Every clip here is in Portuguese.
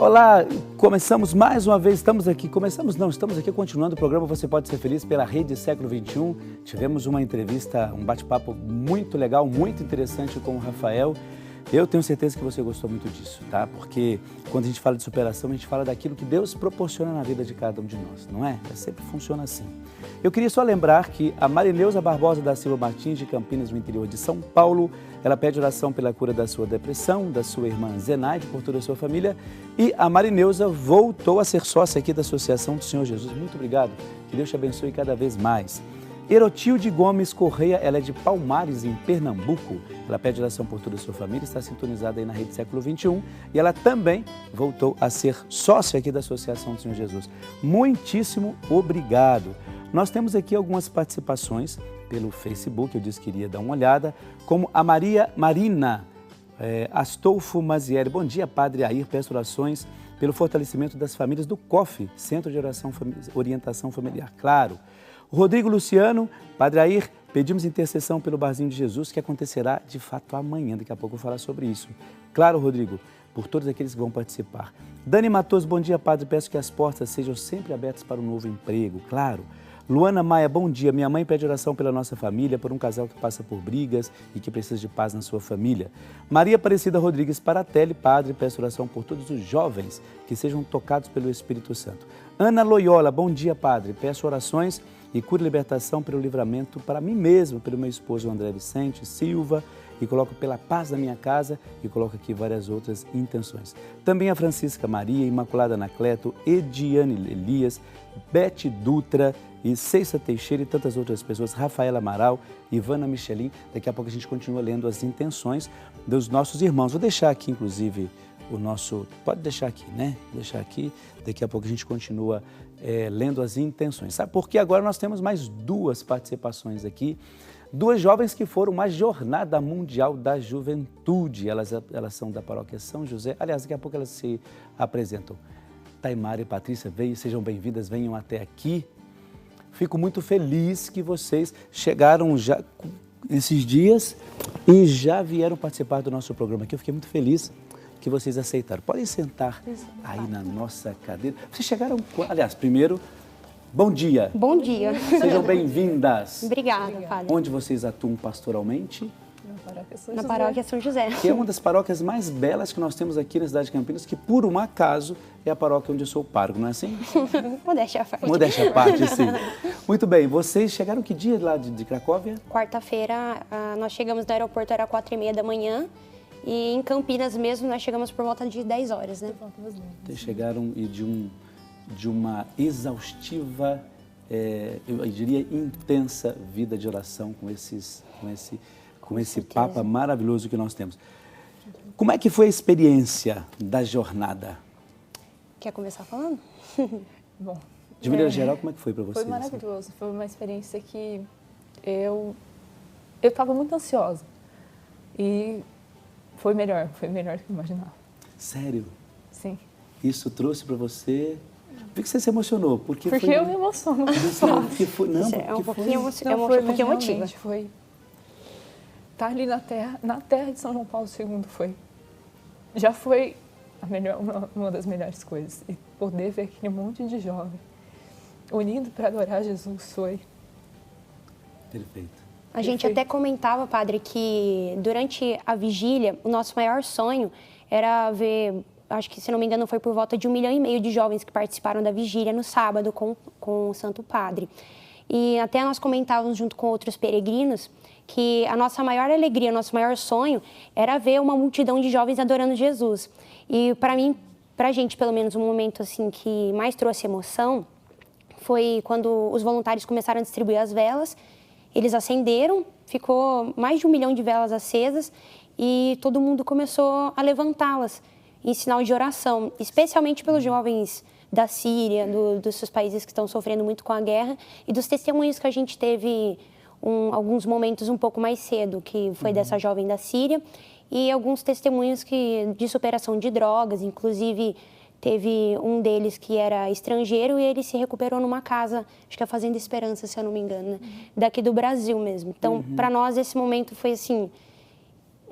Olá, começamos mais uma vez, estamos aqui continuando o programa Você Pode Ser Feliz pela Rede Século XXI. Tivemos uma entrevista, um bate-papo muito legal, muito interessante com o Rafael. Eu tenho certeza que você gostou muito disso, tá? Porque quando a gente fala de superação, a gente fala daquilo que Deus proporciona na vida de cada um de nós, não é? Sempre funciona assim. Eu queria só lembrar que a Marineuza Barbosa da Silva Martins, de Campinas, no interior de São Paulo, ela pede oração pela cura da sua depressão, da sua irmã Zenaide, por toda a sua família. E a Marineuza voltou a ser sócia aqui da Associação do Senhor Jesus. Muito obrigado. Que Deus te abençoe cada vez mais. Erotilde Gomes Correia, ela é de Palmares, em Pernambuco. Ela pede oração por toda a sua família, está sintonizada aí na Rede Século XXI. E ela também voltou a ser sócia aqui da Associação do Senhor Jesus. Muitíssimo obrigado. Nós temos aqui algumas participações pelo Facebook, eu disse que iria dar uma olhada, como a Maria Marina Astolfo Mazieri. Bom dia, Padre Air, peço orações pelo fortalecimento das famílias do COF, Centro de Orientação Familiar. Claro. O Rodrigo Luciano, Padre Air, pedimos intercessão pelo Barzinho de Jesus, que acontecerá de fato amanhã. Daqui a pouco eu vou falar sobre isso. Claro, Rodrigo, por todos aqueles que vão participar. Dani Matos, bom dia, Padre. Peço que as portas sejam sempre abertas para um novo emprego. Claro. Luana Maia, bom dia. Minha mãe pede oração pela nossa família, por um casal que passa por brigas e que precisa de paz na sua família. Maria Aparecida Rodrigues Paratelli, Padre, peço oração por todos os jovens que sejam tocados pelo Espírito Santo. Ana Loyola, bom dia, Padre. Peço orações e cura e libertação pelo livramento para mim mesmo, pelo meu esposo André Vicente Silva, e coloco pela paz da minha casa e coloco aqui várias outras intenções. Também a Francisca Maria, Imaculada Anacleto, Ediane Elias, Bete Dutra e Ceissa Teixeira e tantas outras pessoas, Rafaela Amaral, Ivana Michelin. Daqui a pouco a gente continua lendo as intenções dos nossos irmãos. Vou deixar aqui, inclusive, o nosso... Pode deixar aqui, né? Deixar aqui. Daqui a pouco a gente continua lendo as intenções. Sabe por quê? Agora nós temos mais duas participações aqui. Duas jovens que foram uma jornada mundial da juventude. Elas são da paróquia São José. Aliás, daqui a pouco elas se apresentam. Taimara e Patrícia, sejam bem-vindas, venham até aqui. Fico muito feliz que vocês chegaram já esses dias e já vieram participar do nosso programa aqui. Eu fiquei muito feliz que vocês aceitaram. Podem sentar aí na nossa cadeira. Vocês chegaram... Aliás, primeiro, bom dia. Bom dia. Sejam bem-vindas. Obrigada, Padre. Onde vocês atuam pastoralmente? Na paróquia São José. Que é uma das paróquias mais belas que nós temos aqui na cidade de Campinas, que por um acaso é a paróquia onde eu sou pároco, não é assim? Modéstia à parte. Modéstia à parte, sim. Muito bem, vocês chegaram que dia lá de Cracóvia? Quarta-feira, nós chegamos no aeroporto, era 4h30 da manhã, e em Campinas mesmo nós chegamos por volta de 10 horas, né? Vocês chegaram de uma exaustiva, eu diria intensa vida de oração com esse Papa maravilhoso que nós temos. Como é que foi a experiência da jornada? Quer começar falando? Bom, de maneira geral, como é que foi para você? Foi maravilhoso, foi uma experiência que eu estava muito ansiosa e foi melhor do que eu imaginava. Sério? Sim. Isso trouxe para você... Por que você se emocionou? Porque eu me emociono. É um pouquinho emotiva. Foi estar ali na terra de São João Paulo II já foi uma das melhores coisas. E poder ver aquele monte de jovem unido para adorar Jesus foi... Perfeito. A gente até comentava, Padre, que durante a vigília, o nosso maior sonho era ver... Acho que, se não me engano, foi por volta de 1,5 milhão de jovens que participaram da vigília no sábado com o Santo Padre. E até nós comentávamos junto com outros peregrinos que a nossa maior alegria, o nosso maior sonho era ver uma multidão de jovens adorando Jesus. E para mim, para a gente, pelo menos, um momento assim que mais trouxe emoção foi quando os voluntários começaram a distribuir as velas. Eles acenderam, ficou mais de 1 milhão de velas acesas e todo mundo começou a levantá-las em sinal de oração, especialmente pelos jovens da Síria, dos seus países que estão sofrendo muito com a guerra, e dos testemunhos que a gente teve alguns momentos um pouco mais cedo, que foi dessa jovem da Síria, e alguns testemunhos de superação de drogas, inclusive teve um deles que era estrangeiro e ele se recuperou numa casa, acho que é a Fazenda Esperança, se eu não me engano, né? Daqui do Brasil mesmo. Então, para nós, esse momento foi assim...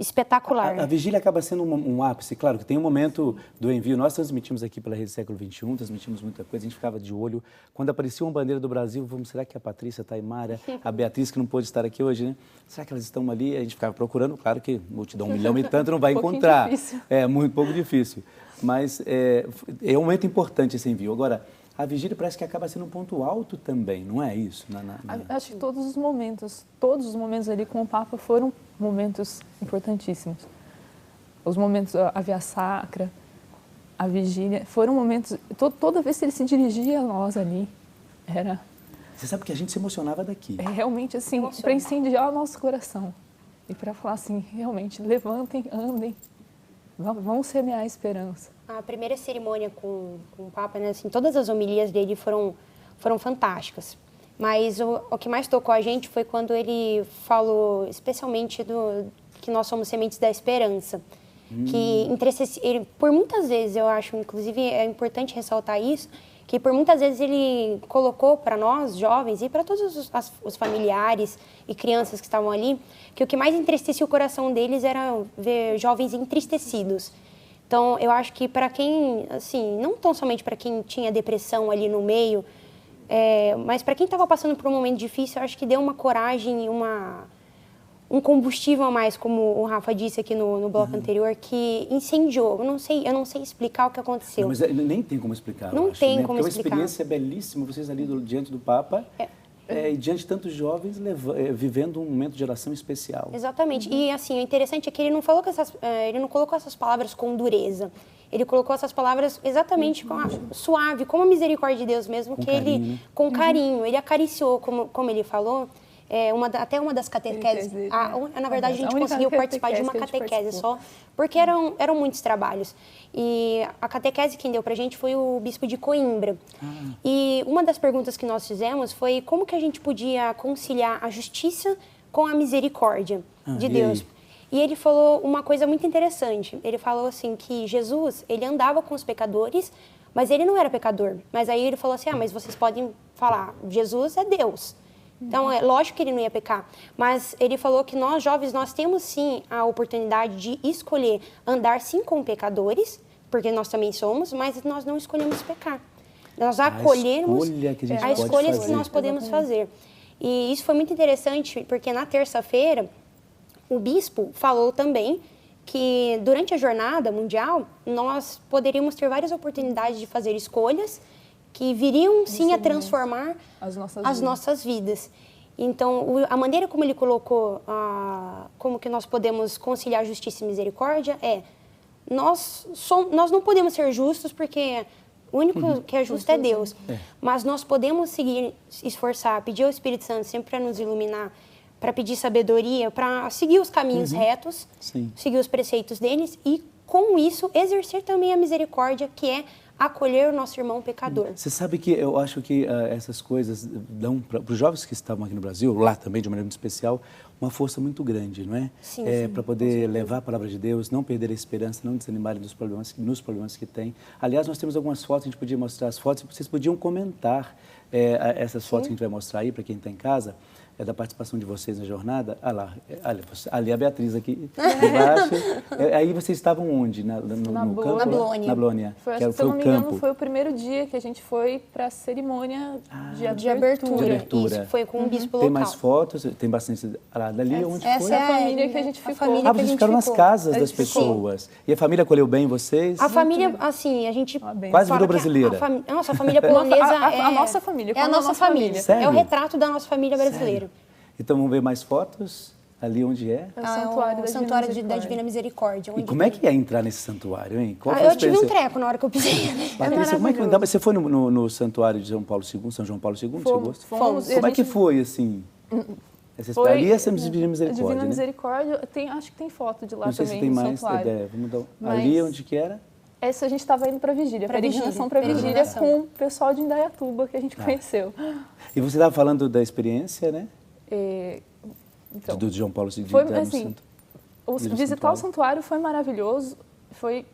espetacular. A vigília acaba sendo um ápice, claro, que tem um momento do envio. Nós transmitimos aqui pela Rede Século XXI, transmitimos muita coisa, a gente ficava de olho. Quando aparecia uma bandeira do Brasil, será que a Patrícia, a Taimara, a Beatriz, que não pôde estar aqui hoje, né? Será que elas estão ali? A gente ficava procurando, claro que multidão, 1 milhão e tanto não vai encontrar. Difícil. É, muito pouco difícil. Mas é um momento importante esse envio. Agora, a vigília parece que acaba sendo um ponto alto também, não é isso? Acho que todos os momentos ali com o Papa foram momentos importantíssimos. Os momentos, a Via Sacra, a vigília, foram momentos... Toda vez que ele se dirigia a nós ali, era... Você sabe que a gente se emocionava daqui. É realmente assim, para incendiar o nosso coração. E para falar assim, realmente, levantem, andem, vão semear a esperança. A primeira cerimônia com o Papa, né, assim, todas as homilias dele foram fantásticas. Mas o que mais tocou a gente foi quando ele falou, especialmente, que nós somos sementes da esperança. Que ele, por muitas vezes, eu acho, inclusive é importante ressaltar isso, que por muitas vezes ele colocou para nós, jovens, e para todos os familiares e crianças que estavam ali, que o que mais entristecia o coração deles era ver jovens entristecidos. Então, eu acho que para quem, assim, não tão somente para quem tinha depressão ali no meio, mas para quem estava passando por um momento difícil, eu acho que deu uma coragem e um combustível a mais, como o Rafa disse aqui no bloco anterior, que incendiou. Eu não sei explicar o que aconteceu. Não, mas nem tem como explicar. Não tem como Porque explicar. É uma experiência belíssima, vocês ali diante do Papa, e diante de tantos jovens vivendo um momento de oração especial. Exatamente. E assim, o interessante é que ele não colocou essas palavras com dureza. Ele colocou essas palavras exatamente suave, como a misericórdia de Deus mesmo, Com carinho, né? Com carinho. Ele acariciou, como ele falou. Até uma das catequeses, na verdade a gente conseguiu participar de uma catequese só, porque eram muitos trabalhos. E a catequese quem deu pra gente foi o bispo de Coimbra. E uma das perguntas que nós fizemos foi como que a gente podia conciliar a justiça com a misericórdia de Deus. E ele falou uma coisa muito interessante. Ele falou assim que Jesus, ele andava com os pecadores, mas ele não era pecador. Mas aí ele falou assim, mas vocês podem falar, Jesus é Deus. Então, é lógico que ele não ia pecar, mas ele falou que nós, jovens, nós temos sim a oportunidade de escolher andar sim com pecadores, porque nós também somos, mas nós não escolhemos pecar. Nós acolhemos a escolha que nós podemos fazer. E isso foi muito interessante, porque na terça-feira, o bispo falou também que durante a jornada mundial, nós poderíamos ter várias oportunidades de fazer escolhas que viriam sim a transformar as nossas vidas. Então, a maneira como ele colocou, como que nós podemos conciliar justiça e misericórdia nós não podemos ser justos porque o único que é justo é Deus. Mas nós podemos esforçar, pedir ao Espírito Santo sempre para nos iluminar, para pedir sabedoria, para seguir os caminhos retos, seguir os preceitos deles e, com isso, exercer também a misericórdia, que é acolher o nosso irmão pecador. Você sabe que eu acho que essas coisas dão para os jovens que estavam aqui no Brasil, lá também de maneira muito especial, uma força muito grande, não é? Sim. Para poder levar a palavra de Deus, não perder a esperança, não desanimarem nos problemas que têm. Aliás, nós temos algumas fotos, a gente podia mostrar as fotos, vocês podiam comentar essas fotos que a gente vai mostrar aí para quem está em casa. Da participação de vocês na jornada. Ali a Beatriz aqui embaixo. Aí vocês estavam onde? No campo? Na Blônia. Se eu não me engano, foi o primeiro dia que a gente foi para a cerimônia de abertura. Isso, foi com um bispo local. Tem mais fotos? Tem bastante... Dali onde foi? Essa é a família que a gente ficou. Vocês ficaram nas casas das pessoas. E a família acolheu bem vocês? A família, assim, a gente... Quase virou brasileira. Nossa, a família polonesa a nossa família. É a nossa família. Sério? É o retrato da nossa família brasileira. Então vamos ver mais fotos? Ali onde é? O Santuário da Divina Misericórdia. E como é que é entrar nesse santuário, hein? Eu tive um treco na hora que eu pisei. Patrícia, como é que você foi no santuário de São João Paulo II? Fomos. Como é que foi, assim? Ali é essa Divina Misericórdia, Divina Misericórdia, acho que tem foto de lá não sei também, se tem no mais santuário. Vamos dar... Ali onde que era? Essa a gente estava indo para Vigília, peregrinação para Vigília com o pessoal de Indaiatuba que a gente conheceu. E você estava falando da experiência, né? Então, do João Paulo II. Foi assim, visitar o santuário foi maravilhoso, foi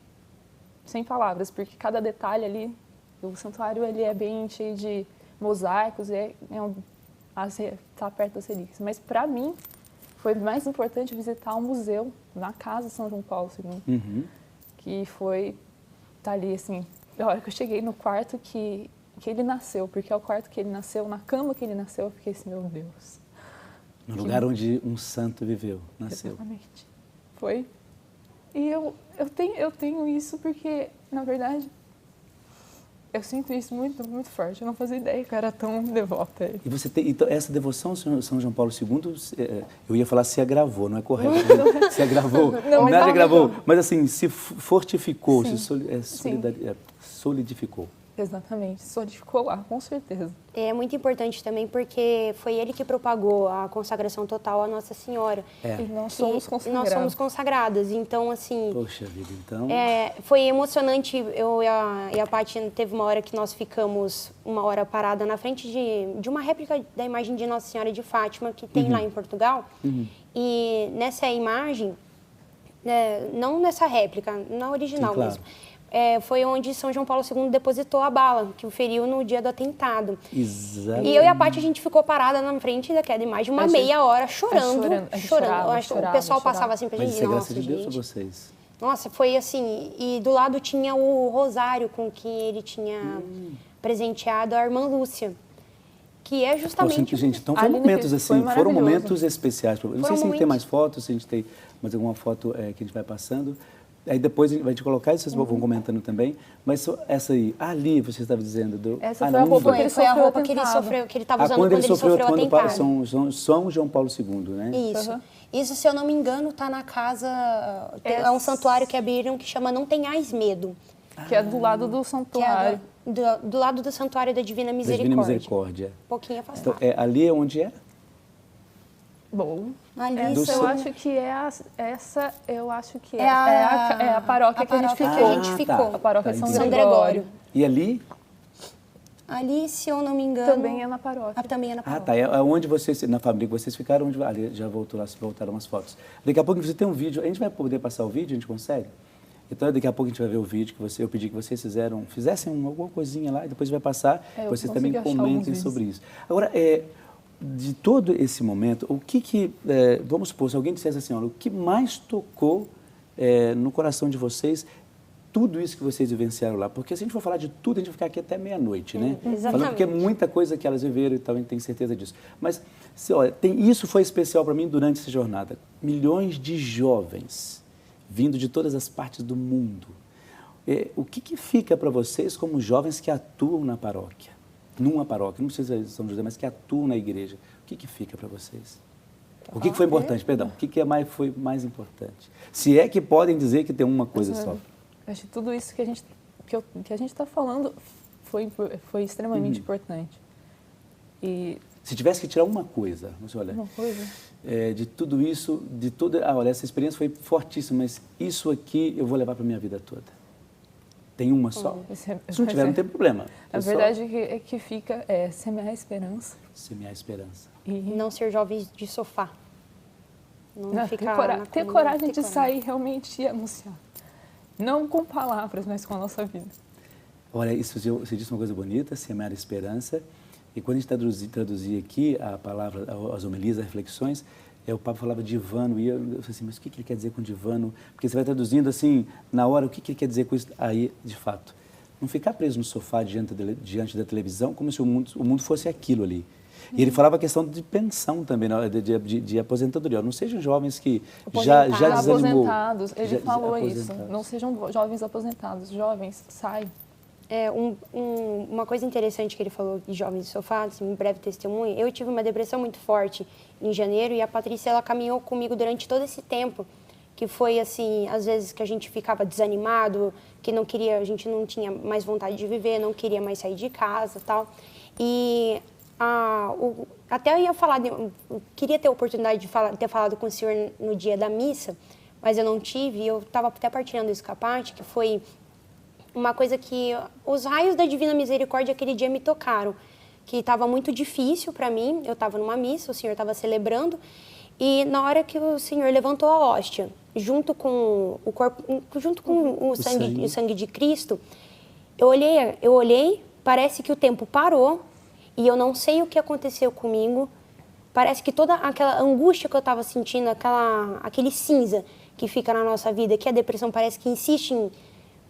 sem palavras, porque cada detalhe ali, o santuário ele é bem cheio de mosaicos, está perto das relíquias. Mas para mim, foi mais importante visitar o museu na casa de São João Paulo II, que foi, tá ali assim, a hora que eu cheguei no quarto que ele nasceu, porque é o quarto que ele nasceu, na cama que ele nasceu, eu fiquei assim, meu Deus. No lugar onde um santo viveu, nasceu. Exatamente. Foi. E eu tenho isso porque, na verdade, eu sinto isso muito, muito forte. Eu não fazia ideia que eu era tão devota a ele. E você tem, então, essa devoção ao São João Paulo II, eu ia falar se agravou, não é correto? Se agravou, Não, nada agravou, mas assim, se fortificou, Sim. solidificou. Exatamente, solidificou lá, com certeza. É muito importante também porque foi ele que propagou a consagração total à Nossa Senhora. E nós somos consagrados. Nós somos consagradas, então assim... Poxa vida, então... foi emocionante, eu e a Paty teve uma hora que nós ficamos uma hora parada na frente de uma réplica da imagem de Nossa Senhora de Fátima, que tem lá em Portugal. E nessa imagem, não nessa réplica, na original. Sim, claro. Mesmo, foi onde São João Paulo II depositou a bala, que o feriu no dia do atentado. Exatamente. E eu e a Paty, a gente ficou parada na frente daquela imagem uma meia hora, chorando. O pessoal passava assim pra gente. Mas isso é graça de Deus pra vocês. Nossa, foi assim, e do lado tinha o rosário com que ele tinha presenteado a irmã Lúcia, que é justamente... Gente, então foram momentos assim, foram momentos especiais. Não sei se a gente tem mais fotos, se a gente tem mais alguma foto que a gente vai passando. Aí depois a gente vai te colocar e vocês vão comentando também. Mas essa aí, ali você estava dizendo... Essa foi a roupa que ele foi a roupa que ele sofreu, que ele estava usando quando ele sofreu o atentado. São João Paulo II, né? Isso. Isso, se eu não me engano, está na casa... É um santuário que abriram que chama Não Tenhais Medo. Que é do lado do santuário. Do lado do santuário da Divina Misericórdia. Divina Misericórdia. Um pouquinho afastado. Então, ali é onde é? Bom, essa eu acho que é a paróquia que a gente ficou. A paróquia de São Gregório. E ali? Ali, se eu não me engano... Também é na paróquia. Também é na paróquia. Tá. É onde vocês, na família que vocês ficaram, onde ali já voltaram as fotos. Daqui a pouco você tem um vídeo. A gente vai poder passar o vídeo? A gente consegue? Então, daqui a pouco a gente vai ver o vídeo que eu pedi que vocês fizessem alguma coisinha lá e depois vai passar. Vocês também comentem sobre isso. Agora, de todo esse momento, o que vamos supor, se alguém dissesse assim, olha, o que mais tocou no coração de vocês, tudo isso que vocês vivenciaram lá? Porque se a gente for falar de tudo, a gente vai ficar aqui até meia-noite, né? Exatamente. Falando porque é muita coisa que elas viveram e também tenho certeza disso. Mas, olha, isso foi especial para mim durante essa jornada. Milhões de jovens vindo de todas as partes do mundo. O que fica para vocês como jovens que atuam na paróquia? Numa paróquia, não precisa de São José, mas que atuam na igreja. O que fica para vocês? O que foi importante, perdão? O que foi mais importante? Se é que podem dizer que tem uma coisa só. Acho que tudo isso que a gente está falando foi extremamente importante. E se tivesse que tirar uma coisa, você olha, de tudo isso, olha, essa experiência foi fortíssima, mas isso aqui eu vou levar para a minha vida toda. Tem uma só? Se não tiver, não tem problema. A verdade é que fica semear a esperança. Semear a esperança. E não ser jovens de sofá. Ter coragem de sair realmente e anunciar. Não com palavras, mas com a nossa vida. Olha, você disse uma coisa bonita, semear a esperança. E quando a gente traduzia aqui a palavra, as homilias, as reflexões, o Papa falava divano, e eu falei assim, mas o que ele quer dizer com divano? Porque você vai traduzindo assim, na hora, o que ele quer dizer com isso? Aí, de fato, não ficar preso no sofá diante da televisão, como se o mundo fosse aquilo ali. E ele falava a questão de pensão também, de aposentadoria. Não sejam jovens que já desanimou. Aposentados, ele falou isso. Não sejam jovens aposentados. Jovens, saiam. Uma coisa interessante que ele falou de jovens de sofá, assim, um breve testemunho, eu tive uma depressão muito forte em janeiro e a Patrícia, ela caminhou comigo durante todo esse tempo, que foi assim, às vezes que a gente ficava desanimado, que a gente não tinha mais vontade de viver, não queria mais sair de casa, tal. E até eu ia falar, queria ter a oportunidade de ter falado com o senhor no dia da missa, mas eu não tive, e eu estava até partilhando isso com a Paty, que foi uma coisa que os raios da Divina Misericórdia aquele dia me tocaram, que estava muito difícil para mim. Eu estava numa missa, o Senhor estava celebrando, e na hora que o Senhor levantou a hóstia, junto com o corpo, junto com o sangue de Cristo, eu olhei, parece que o tempo parou, e eu não sei o que aconteceu comigo. parece que toda aquela angústia que eu estava sentindo, aquele cinza que fica na nossa vida, que a depressão parece que insiste em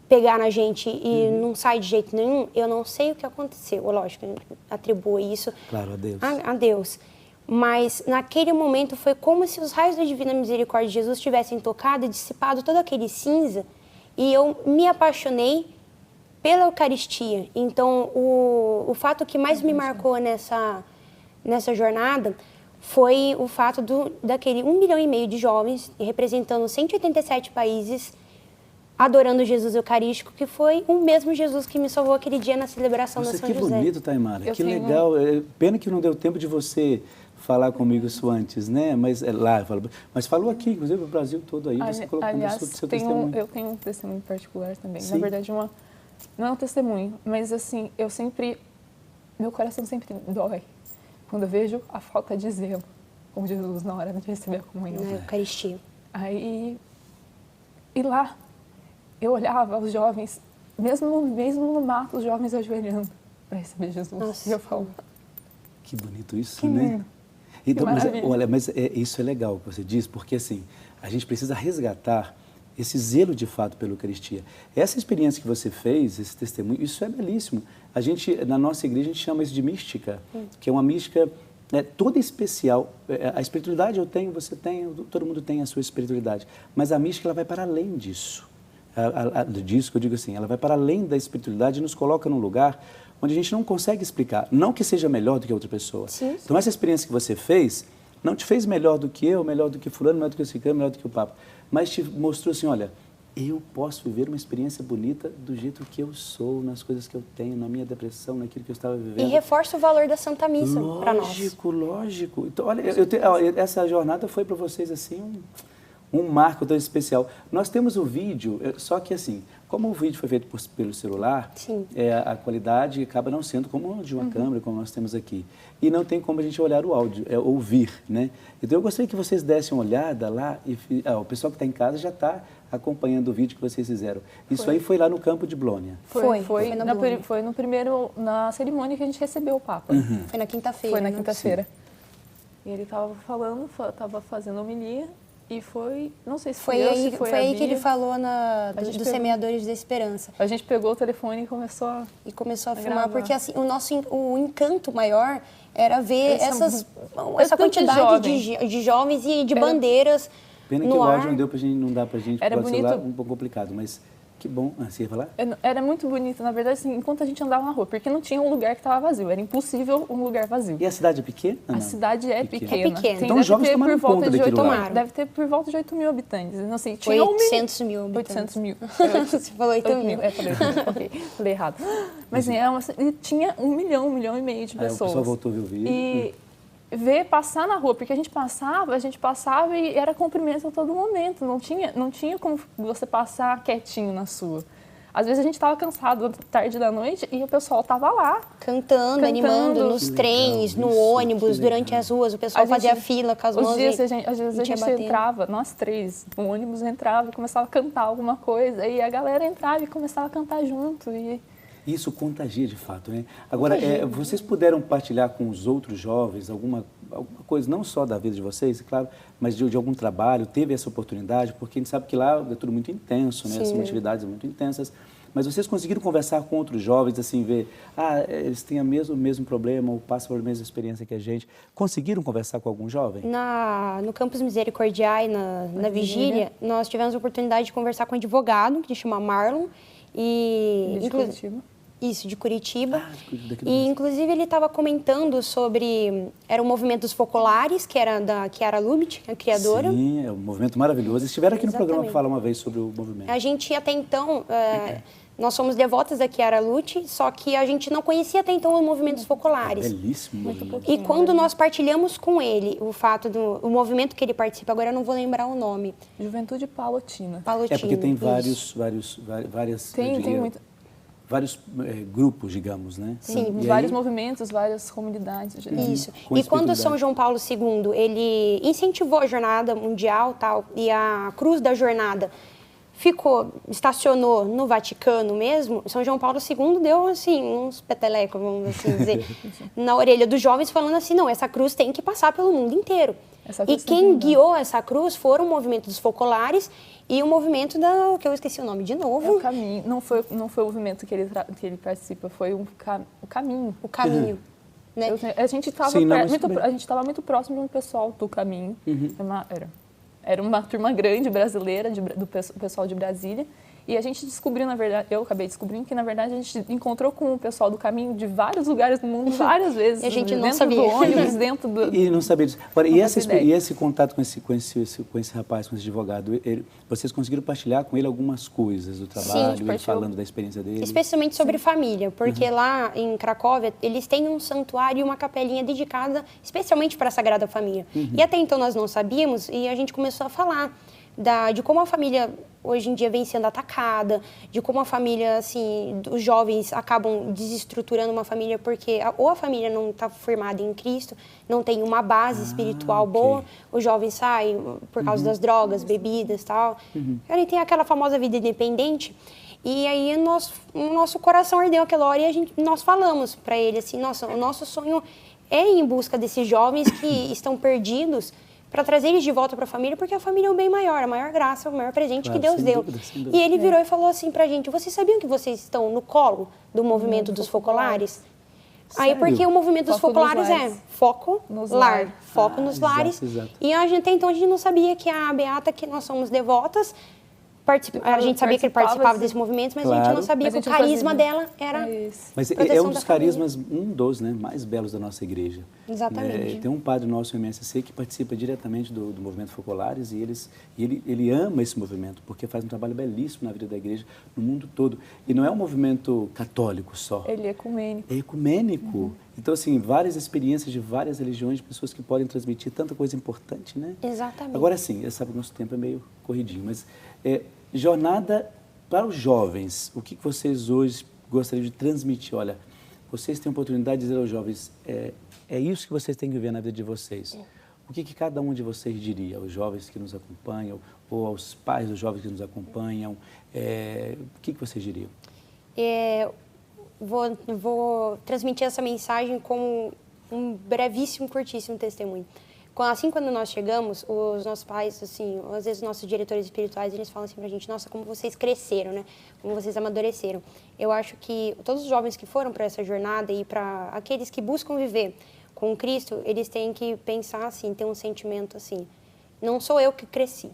pegar na gente e não sai de jeito nenhum, eu não sei o que aconteceu. Lógico, a gente atribui isso Claro, a Deus. A Deus. Mas naquele momento foi como se os raios da Divina Misericórdia de Jesus tivessem tocado e dissipado todo aquele cinza, e eu me apaixonei pela Eucaristia. Então, o fato que mais me marcou nessa jornada foi o fato daquele 1,5 milhão de jovens, representando 187 países, adorando Jesus Eucarístico, que foi o mesmo Jesus que me salvou aquele dia na celebração da São José. Que bonito, Taimara, que legal. Pena que não deu tempo de você falar comigo isso antes, né? Mas falou aqui, inclusive, o Brasil todo aí, você colocou aliás, seu testemunho. Eu tenho um testemunho particular também. Sim. Na verdade, não é um testemunho, mas assim, meu coração sempre dói quando eu vejo a falta de zelo com Jesus na hora de receber a comunhão. Na Eucaristia. Aí, e lá, eu olhava os jovens, mesmo no mato, os jovens ajoelhando para receber Jesus. Nossa. E eu falo, que bonito isso, que né? lindo. Então, Maravilha. Isso é legal o que você diz, porque assim, a gente precisa resgatar esse zelo de fato pela Eucaristia. Essa experiência que você fez, esse testemunho, isso é belíssimo. A gente, na nossa igreja, a gente chama isso de mística, que é uma mística toda especial. A espiritualidade eu tenho, você tem, todo mundo tem a sua espiritualidade, mas a mística ela vai para além disso. Disso que eu digo assim, ela vai para além da espiritualidade e nos coloca num lugar onde a gente não consegue explicar, não que seja melhor do que outra pessoa. Sim. Então essa experiência que você fez, não te fez melhor do que eu, melhor do que fulano, melhor do que o ciclano, melhor do que o Papa, mas te mostrou assim, olha, eu posso viver uma experiência bonita do jeito que eu sou, nas coisas que eu tenho, na minha depressão, naquilo que eu estava vivendo. E reforça o valor da Santa Missa para nós. Lógico. Então, olha, essa jornada foi para vocês assim um marco tão especial. Nós temos o vídeo, só que assim, como o vídeo foi feito pelo celular, a qualidade acaba não sendo como de uma câmera, como nós temos aqui. E não tem como a gente olhar o áudio, ouvir, né? Então eu gostaria que vocês dessem uma olhada lá, o pessoal que está em casa já está acompanhando o vídeo que vocês fizeram. Isso aí foi lá no campo de Blônia. Foi na cerimônia que a gente recebeu o Papa. Foi na quinta-feira. Foi na quinta-feira. E ele estava falando, estava fazendo homilia. E foi, não sei se foi aí que ele falou dos semeadores da esperança. A gente pegou o telefone e começou a filmar, gravar. porque assim, o encanto maior era ver essa quantidade de jovens e de bandeiras Pena no que o ar. áudio não dá pra gente, era porque o bonito. celular é um pouco complicado, mas que bom. Você ia falar? Era muito bonito, na verdade, assim, enquanto a gente andava na rua, porque não tinha um lugar que estava vazio, era impossível um lugar vazio. E a cidade é pequena? A cidade é pequena. É pequena. Então os jovens tomaram conta daquilo lá. Deve ter por volta de 8 mil habitantes. Não sei, tinha 800 mil habitantes. 800 mil. Você falou 8 mil. Ok, falei errado. Mas assim, tinha 1 milhão, 1,5 milhão de pessoas. O pessoal voltou a ver o vídeo. E ver passar na rua, porque a gente passava e era cumprimento a todo momento. Não tinha como você passar quietinho na sua. Às vezes a gente estava cansado tarde da noite e o pessoal estava lá. Cantando, animando, nos trens, no ônibus, durante as ruas. O pessoal fazia fila com as mãos. Às vezes a gente entrava, nós três, o ônibus entrava e começava a cantar alguma coisa. E a galera entrava e começava a cantar junto. Isso contagia de fato, né? Agora, vocês puderam partilhar com os outros jovens alguma coisa, não só da vida de vocês, claro, mas de algum trabalho, teve essa oportunidade? Porque a gente sabe que lá é tudo muito intenso, né? São atividades muito intensas. Mas vocês conseguiram conversar com outros jovens, assim, ver, eles têm o mesmo problema, ou passam pela mesma experiência que a gente. Conseguiram conversar com algum jovem? No Campus Misericordiae, na Vigília, nós tivemos a oportunidade de conversar com um advogado, que se chama Marlon. De Curitiba. Isso, de Curitiba. E, inclusive, ele estava comentando sobre... Era o movimento dos focolares, que era da Chiara Lubitsch, a criadora. Sim, é um movimento maravilhoso. Eles estiveram aqui no programa para falar uma vez sobre o movimento. A gente, até então... Nós somos devotas da Chiara Lubitsch, só que a gente não conhecia até então o movimento dos focolares. Belíssimo. Muito pouquinho. E quando nós partilhamos com ele o fato do movimento que ele participa, agora eu não vou lembrar o nome. Juventude Palotina. Porque tem várias... Tem muito. Vários grupos, digamos, né? Sim, vários movimentos, várias comunidades. Isso. E quando São João Paulo II, ele incentivou a jornada mundial, tal, e a cruz da jornada estacionou no Vaticano mesmo, São João Paulo II deu, assim, uns petelecos, vamos assim dizer, na orelha dos jovens, falando assim, não, essa cruz tem que passar pelo mundo inteiro. E quem guiou essa cruz foram o movimento dos focolares e o movimento que eu esqueci o nome de novo. É o caminho. Não foi o movimento que ele participa, foi o caminho. O caminho. Né? A gente estava muito próximo de um pessoal do caminho. Era uma turma grande brasileira, do pessoal de Brasília. E a gente descobriu, na verdade, eu acabei descobrindo que, na verdade, a gente encontrou com o pessoal do caminho de vários lugares do mundo, várias vezes. E a gente não dentro sabia. Do ônibus, dentro do... E não sabia disso. Agora, e esse contato com esse rapaz, com esse advogado, vocês conseguiram partilhar com ele algumas coisas do trabalho, ele falando da experiência dele? Especialmente sobre família, porque lá em Cracóvia, eles têm um santuário e uma capelinha dedicada especialmente para a Sagrada Família. E até então nós não sabíamos, e a gente começou a falar de como a família hoje em dia vem sendo atacada, de como a família, assim, os jovens acabam desestruturando uma família porque ou a família não está firmada em Cristo, não tem uma base espiritual boa, os jovens saem por causa das drogas, bebidas e tal. Aí tem aquela famosa vida independente. E aí o nosso coração ardeu aquela hora e nós falamos para ele assim, nossa, o nosso sonho é ir em busca desses jovens que estão perdidos, para trazer eles de volta para a família, porque a família é o bem maior, a maior graça, o maior presente que Deus deu. Sem dúvida. E ele virou e falou assim para a gente, vocês sabiam que vocês estão no colo do movimento dos focolares? Aí, porque o movimento dos focolares é foco, lar, foco nos lares. Exato. E até então a gente não sabia que a Beata, que nós somos devotas, a gente sabia que ele participava desse movimento, mas a gente não sabia que o carisma dela era Mas é um dos carismas, mais belos da nossa igreja. Exatamente. Tem um padre nosso no MSC que participa diretamente do movimento Focolares e ele ama esse movimento, porque faz um trabalho belíssimo na vida da igreja, no mundo todo. E não é um movimento católico só. Ele é ecumênico. É ecumênico. Então, assim, várias experiências de várias religiões, de pessoas que podem transmitir tanta coisa importante, né? Exatamente. Agora, sim, você sabe que o nosso tempo é meio corridinho, mas jornada para os jovens, o que vocês hoje gostariam de transmitir? Olha, vocês têm a oportunidade de dizer aos jovens, é isso que vocês têm que ver na vida de vocês. O que cada um de vocês diria aos jovens que nos acompanham, ou aos pais dos jovens que nos acompanham? O que vocês diriam? Vou transmitir essa mensagem como um brevíssimo, curtíssimo testemunho. Assim, quando nós chegamos, os nossos pais, assim, às vezes os nossos diretores espirituais, eles falam assim pra gente, nossa, como vocês cresceram, né? Como vocês amadureceram. Eu acho que todos os jovens que foram para essa jornada e para aqueles que buscam viver com Cristo, eles têm que pensar assim, ter um sentimento assim, não sou eu que cresci,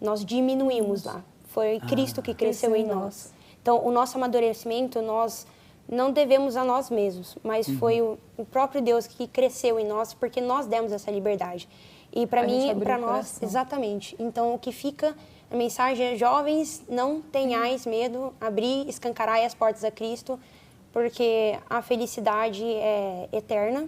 nós diminuímos lá, foi Cristo que cresceu em nós. Então, o nosso amadurecimento, nós não devemos a nós mesmos, mas foi o próprio Deus que cresceu em nós, porque nós demos essa liberdade. E para mim, para nós, exatamente. Então, o que fica, a mensagem é, jovens, não tenhais medo, escancarai as portas a Cristo, porque a felicidade é eterna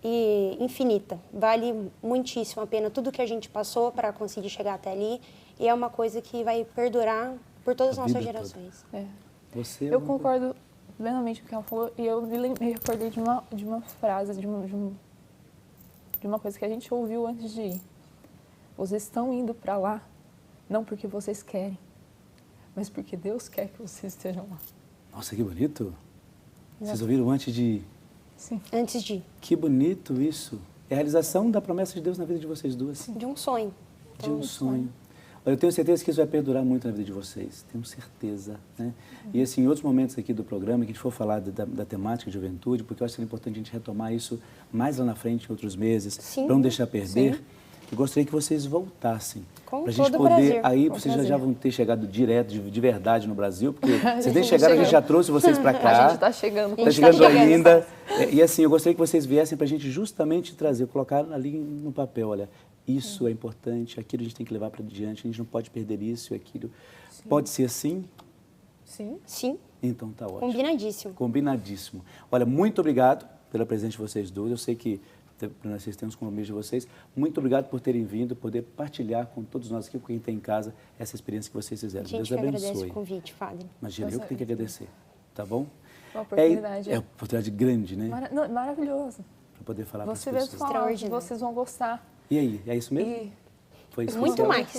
e infinita. Vale muitíssimo a pena tudo que a gente passou para conseguir chegar até ali, e é uma coisa que vai perdurar por todas as nossas gerações. Eu concordo plenamente com o que ela falou, e eu me recordei de uma frase, de uma coisa que a gente ouviu antes de ir. Vocês estão indo para lá, não porque vocês querem, mas porque Deus quer que vocês estejam lá. Nossa, que bonito. Vocês ouviram antes de ir? Sim. Antes de ir. Que bonito isso. É a realização da promessa de Deus na vida de vocês duas. Sim. De um sonho. De um sonho. Eu tenho certeza que isso vai perdurar muito na vida de vocês, tenho certeza, né? E assim, em outros momentos aqui do programa, que a gente for falar da temática de juventude, porque eu acho que é importante a gente retomar isso mais lá na frente, em outros meses, para não deixar perder. Sim. Eu gostaria que vocês voltassem. Com pra gente todo poder, prazer. aí vocês já vão ter chegado direto, de verdade no Brasil, porque vocês nem chegaram, a gente já trouxe vocês para cá. A gente está chegando. Está chegando ainda. E assim, eu gostaria que vocês viessem para a gente justamente trazer, colocar ali no papel, olha, isso é importante, aquilo a gente tem que levar para diante, a gente não pode perder isso e aquilo. Sim. Pode ser assim? Sim. Sim. Então tá ótimo. Combinadíssimo. Combinadíssimo. Olha, muito obrigado pela presença de vocês duas. Eu sei que vocês têm os compromissos de vocês. Muito obrigado por terem vindo, poder partilhar com todos nós aqui, com quem tem em casa, essa experiência que vocês fizeram. A gente Deus abençoe. agradece o convite, Padre. Imagina, eu que tenho que agradecer. Tá bom? Uma oportunidade. É uma oportunidade grande, né? Maravilhoso. Para poder falar para as Você pessoas. mesmo falar, vocês vão gostar. E aí, é isso mesmo? Foi isso? Muito mais.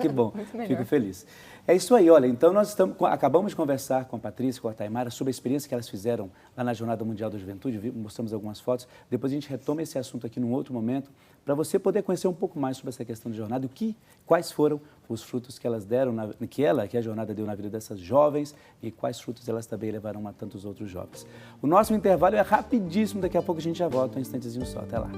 Que bom, fico feliz. É isso aí, olha, então nós acabamos de conversar com a Patrícia e com a Taimara sobre a experiência que elas fizeram lá na Jornada Mundial da Juventude, mostramos algumas fotos, depois a gente retoma esse assunto aqui num outro momento, para você poder conhecer um pouco mais sobre essa questão de jornada, quais foram os frutos que elas deram, que a jornada deu na vida dessas jovens e quais frutos elas também levaram a tantos outros jovens. O nosso intervalo é rapidíssimo, daqui a pouco a gente já volta, um instantezinho só, até lá.